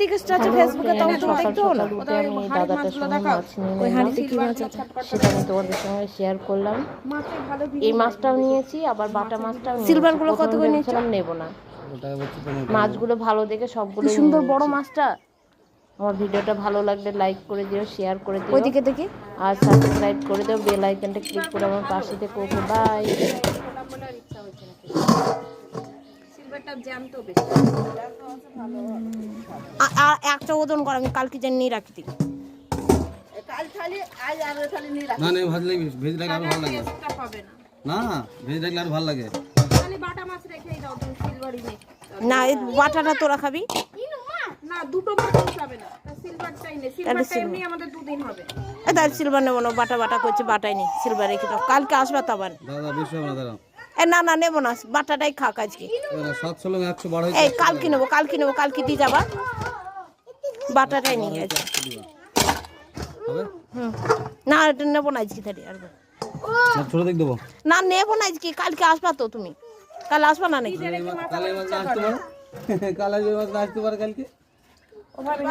Request আছে ফেসবুকে, তাও তো দেখতে হলো না। আমি দাদাটার সঙ্গে মাছ নিয়ে ওই নিলাম, হাঁড়িতে কি মাছ আছে? সেটা আমি তোমাদের সঙ্গে শেয়ার করলাম। এই মাছটাও নিয়েছি, আবার বাটা মাছটাও নিয়েছি। সিলভার গুলো কত করে নিয়েছো? ভেবেছিলাম নেবো না, মাছগুলো ভালো দেখে সবগুলো সুন্দর বড় মাছটা। আমার ভিডিওটা ভালো লাগলে লাইক করে দিও, শেয়ার করে দিও, ওইদিকে দেখি। আর সাবস্ক্রাইব করে দিও, বেল আইকনটা ক্লিক করে আমার পাশে থেকে। Okay bye. আর একটা ওজন কর, আমি কালকে জানি নিয়ে রাখি দিই। না না ভাজ লাগবে, ভেজ লাগলে আরো ভালো লাগে। না ভেজ লাগলে আরো ভালো লাগে। না এই বাটাটা তোরা খাবি না, দুটো মাছ যাবে না, সিলভারটাই নে, সিলভারটা এমনি আমাদের দুদিন হবে। তাই সিলভার নেবো না, বাটা বাটা করছি, বাটাই নি, সিলভার রেখে দাও, কালকে আসবা তো আবার। দাদা বেশি হবে না দাদা। না না নেবো না, বাটাটাই খাক আজকে। 700 লোক 112 এই কালকে নেবো, কালকে নেবো, কালকে দিয়ে যাবা, বাটাটাই নিয়ে আজকে। হবে না এটা নেবো না আজকে, তাহলে আর না ছোট দেখ দেবো। না নেবো না আজকে, কালকে আসবা তো তুমি, কাল আসবা না নাকি? কালে মাছ না আসতে পারে, কালে মাছ না আসতে পারে কালকে। ওভাবে